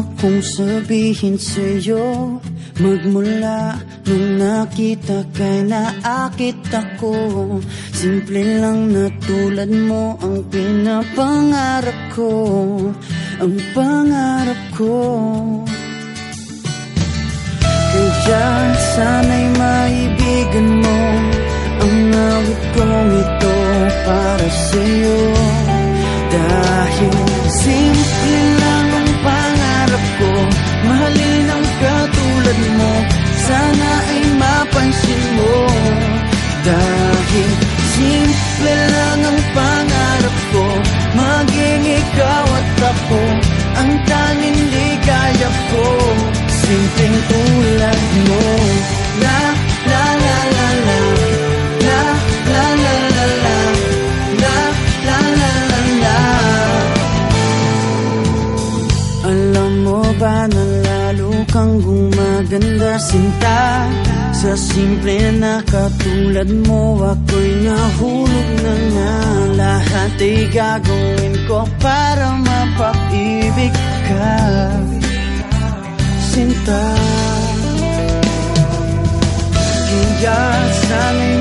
akong sabihin sa'yo, magmula nung nakita kay naakit ako. Simple lang na tulad mo ang pinapangarap ko, ang pangarap ko. Kaya sana'y maibigan mo ang awit kong ito para sa'yo. Dahil simple lang ang pangarap ko, mahalin ang katulad mo, sana ay mapansin mo. Dahil simple lang ang pangarap ko, maging ikaw at ako ang tanging ligaya ko. Simpleng tulad mo. La la la la la, la la la la la, la la la la la. Alam mo ba na lalo kang gumaganda, sinta, sa simple na katulad mo. Ako'y nahulog na nga, lahat ay gagawin ko para mapaibig ka, sinta. Kaya sana'y